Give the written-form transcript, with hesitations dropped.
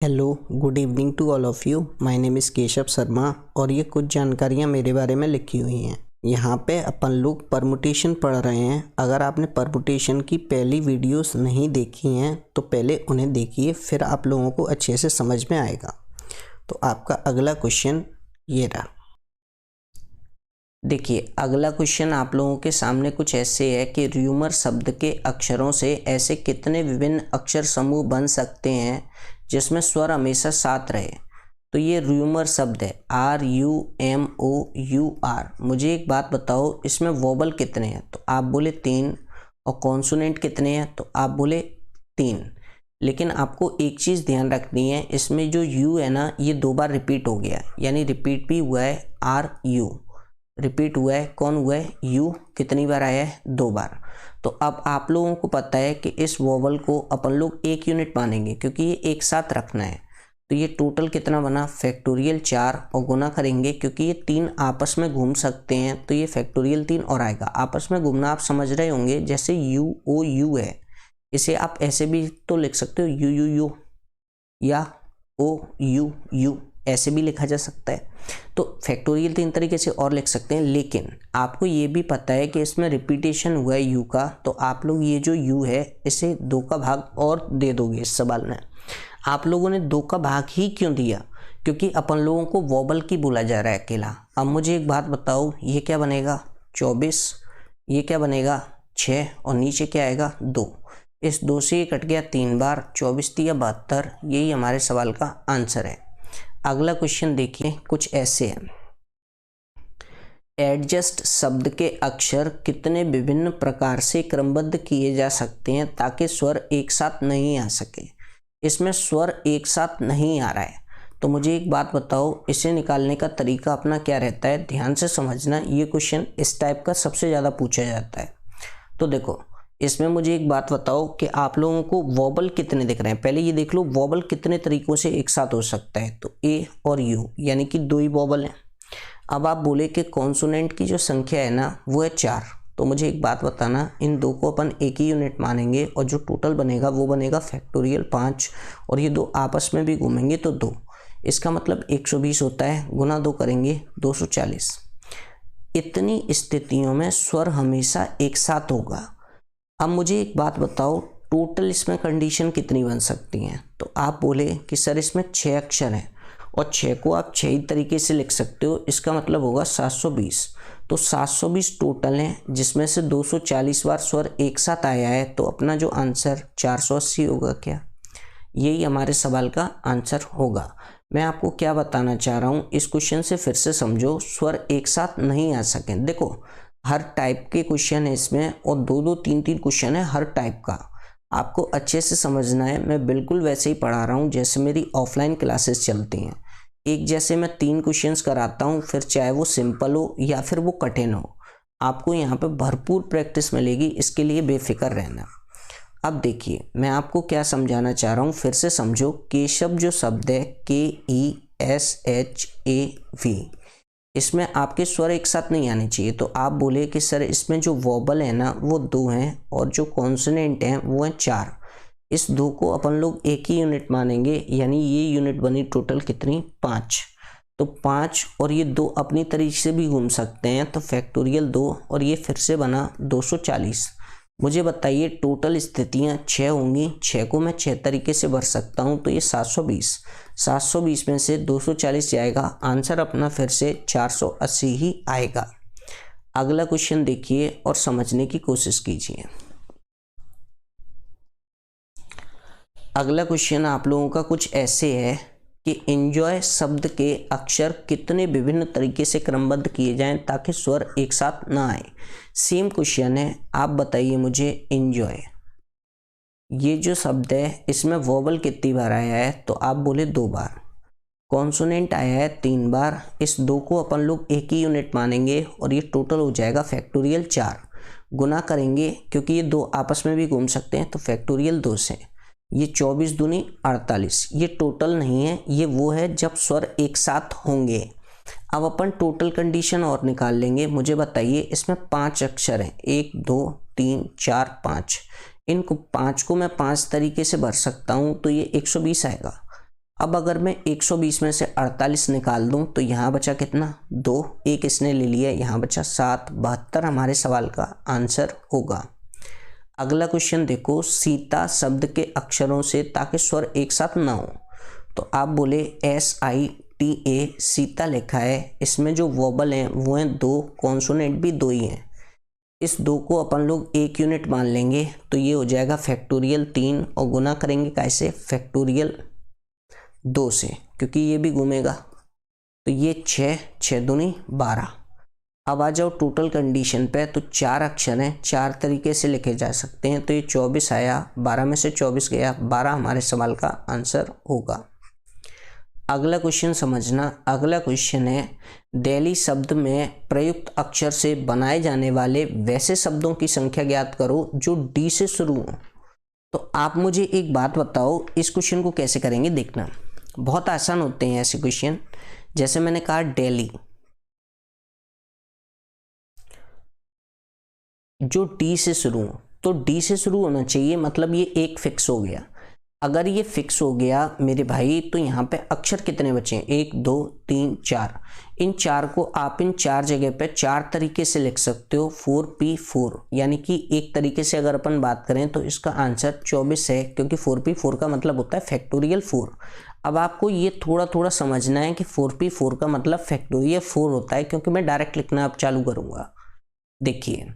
Hello, good evening to all of you. My name is Keshav Sharma और ये कुछ जानकारियाँ मेरे बारे में लिखी हुई हैं। यहाँ पे अपन लोग परमुटेशन पढ़ रहे हैं। अगर आपने परमुटेशन की पहली वीडियोस नहीं देखी हैं तो पहले उन्हें देखिए, फिर आप लोगों को अच्छे से समझ में आएगा। तो आपका अगला क्वेश्चन ये रहा। देखिए, अगला क्वेश्चन आप लोगों के सामने कुछ ऐसे है कि र्यूमर शब्द के अक्षरों से ऐसे कितने विभिन्न अक्षर समूह बन सकते हैं जिसमें स्वर हमेशा साथ रहे। तो ये र्यूमर शब्द है, RUMOUR। मुझे एक बात बताओ, इसमें वोबल कितने हैं? तो आप बोले 3। और कॉन्सोनेंट कितने हैं? तो आप बोले 3। लेकिन आपको एक चीज़ ध्यान रखनी है, इसमें जो U है ना, ये 2 बार रिपीट हो गया, यानी रिपीट भी हुआ है। RU रिपीट हुआ है। कौन हुआ है? U। कितनी बार आया है? 2 बार। तो अब आप लोगों को पता है कि इस वोवल को अपन लोग 1 यूनिट मानेंगे क्योंकि ये एक साथ रखना है। तो ये टोटल कितना बना? फैक्टोरियल 4। और गुना करेंगे क्योंकि ये 3 आपस में घूम सकते हैं तो ये फैक्टोरियल 3 और आएगा। आपस में घूमना आप समझ रहे होंगे, जैसे UOU है, इसे आप ऐसे भी तो लिख सकते हो, UUU या OUU, ऐसे भी लिखा जा सकता है। तो फैक्टोरियल 3 तरीके से और लिख सकते हैं। लेकिन आपको ये भी पता है कि इसमें रिपीटेशन हुआ है U का, तो आप लोग ये जो U है इसे 2 का भाग और दे दोगे। इस सवाल में आप लोगों ने 2 का भाग ही क्यों दिया? क्योंकि अपन लोगों को वोबल की बोला जा रहा है अकेला। अब मुझे एक बात बताओ, ये क्या बनेगा? 24। ये क्या बनेगा? 6। और नीचे क्या आएगा? 2। इस 2 से ये कट गया 3 बार। 24 या 72। यही हमारे सवाल का आंसर है। अगला क्वेश्चन देखिए, कुछ ऐसे है। एडजस्ट शब्द के अक्षर कितने विभिन्न प्रकार से क्रमबद्ध किए जा सकते हैं ताकि स्वर एक साथ नहीं आ सके? इसमें स्वर एक साथ नहीं आ रहा है, तो मुझे एक बात बताओ, इसे निकालने का तरीका अपना क्या रहता है? ध्यान से समझना, ये क्वेश्चन इस टाइप का सबसे ज़्यादा पूछा जाता है। तो देखो, इसमें मुझे एक बात बताओ कि आप लोगों को वोबल कितने दिख रहे हैं। पहले ये देख लो, वोबल कितने तरीकों से एक साथ हो सकता है। तो A और U यानी कि 2 ही वोबल हैं। अब आप बोले कि कॉन्सोनेंट की जो संख्या है ना, वो है 4। तो मुझे एक बात बताना, इन 2 को अपन एक ही यूनिट मानेंगे और जो टोटल बनेगा वो बनेगा फैक्टोरियल 5। और ये 2 आपस में भी घूमेंगे तो 2। इसका मतलब 120 होता है। गुना 2 करेंगे 240। इतनी स्थितियों में स्वर हमेशा एक साथ होगा। अब मुझे एक बात बताओ, टोटल इसमें कंडीशन कितनी बन सकती हैं? तो आप बोले कि सर इसमें 6 अक्षर हैं और 6 को आप 6 ही तरीके से लिख सकते हो, इसका मतलब होगा 720। तो 720 टोटल हैं, जिसमें से 240 बार स्वर एक साथ आया है। तो अपना जो आंसर 480 होगा क्या? यही हमारे सवाल का आंसर होगा। मैं आपको क्या बताना चाह रहा हूँ, इस क्वेश्चन से फिर से समझो, स्वर एक साथ नहीं आ सकें। देखो, हर टाइप के क्वेश्चन है इसमें और 2-2, 3-3 क्वेश्चन है हर टाइप का। आपको अच्छे से समझना है। मैं बिल्कुल वैसे ही पढ़ा रहा हूँ जैसे मेरी ऑफलाइन क्लासेस चलती हैं। एक जैसे मैं 3 क्वेश्चंस कराता हूँ, फिर चाहे वो सिंपल हो या फिर वो कठिन हो, आपको यहाँ पे भरपूर प्रैक्टिस मिलेगी। इसके लिए बेफिक्र रहना। अब देखिए, मैं आपको क्या समझाना चाह रहा हूँ, फिर से समझो। केशव जो शब्द है, KESHAV, इसमें आपके स्वर एक साथ नहीं आने चाहिए। तो आप बोले कि सर इसमें जो वोबल है ना वो 2 हैं और जो कॉन्सोनेंट हैं वो हैं 4। इस 2 को अपन लोग एक ही यूनिट मानेंगे, यानी ये यूनिट बनी टोटल कितनी? 5। तो 5 और ये 2 अपनी तरीके से भी घूम सकते हैं, तो फैक्टोरियल 2 और ये फिर से बना 240। मुझे बताइए, टोटल स्थितियाँ 6 होंगी। 6 को मैं 6 तरीके से भर सकता हूँ, तो ये 720। 720 में से 240 जाएगा, आंसर अपना फिर से 480 ही आएगा। अगला क्वेश्चन देखिए और समझने की कोशिश कीजिए। अगला क्वेश्चन आप लोगों का कुछ ऐसे है कि एंजॉय शब्द के अक्षर कितने विभिन्न तरीके से क्रमबद्ध किए जाएं ताकि स्वर एक साथ ना आए। सेम क्वेश्चन है, आप बताइए मुझे, एंजॉय ये जो शब्द है इसमें वोबल कितनी बार आया है? तो आप बोले 2 बार। कॉन्सोनेंट आया है 3 बार। इस 2 को अपन लोग एक ही यूनिट मानेंगे और ये टोटल हो जाएगा फैक्टोरियल 4। गुना करेंगे क्योंकि ये 2 आपस में भी घूम सकते हैं, तो फैक्टोरियल 2 से ये 24 दूनी 48। ये टोटल नहीं है, ये वो है जब स्वर एक साथ होंगे। अब अपन टोटल कंडीशन और निकाल लेंगे। मुझे बताइए, इसमें 5 अक्षर हैं, 1 2 3 4 5। इनको 5 को मैं 5 तरीके से भर सकता हूँ, तो ये 120 आएगा। अब अगर मैं 120 में से 48 निकाल दूं तो यहाँ बचा कितना 2, एक इसने ले लिया, यहाँ बचा 7, 72 हमारे सवाल का आंसर होगा। अगला क्वेश्चन देखो, सीता शब्द के अक्षरों से ताकि स्वर एक साथ ना हो। तो आप बोले SITA सीता लिखा है, इसमें जो वोबल हैं वो हैं 2, कॉन्सोनेंट भी 2 ही हैं। इस 2 को अपन लोग एक यूनिट मान लेंगे तो ये हो जाएगा फैक्टोरियल 3 और गुना करेंगे कैसे, फैक्टोरियल 2 से, क्योंकि ये भी घूमेगा। तो ये 6, 6 दूनी 12। अब आ जाओ टोटल कंडीशन पे, तो 4 अक्षर हैं, 4 तरीके से लिखे जा सकते हैं। तो ये 24 आया, 12 में से 24 गया, 12 हमारे सवाल का आंसर होगा। अगला क्वेश्चन समझना। अगला क्वेश्चन है, दिल्ली शब्द में प्रयुक्त अक्षर से बनाए जाने वाले वैसे शब्दों की संख्या ज्ञात करो जो डी से शुरू हो। तो आप मुझे एक बात बताओ, इस क्वेश्चन को कैसे करेंगे देखना। बहुत आसान होते हैं ऐसे क्वेश्चन। जैसे मैंने कहा दिल्ली, जो डी से शुरू हो, तो डी से शुरू होना चाहिए, मतलब ये एक फिक्स हो गया। अगर ये फिक्स हो गया मेरे भाई, तो यहाँ पे अक्षर कितने बचे हैं, 1 2 3 4। इन 4 को आप इन 4 जगह पे 4 तरीके से लिख सकते हो, 4P4, यानी कि एक तरीके से अगर अपन बात करें तो इसका आंसर 24 है, क्योंकि 4P4 का मतलब होता है फैक्टोरियल 4। अब आपको ये थोड़ा थोड़ा समझना है कि 4P4 का मतलब फैक्टोरियल 4 होता है, क्योंकि मैं डायरेक्ट लिखना अब चालू करूँगा। देखिए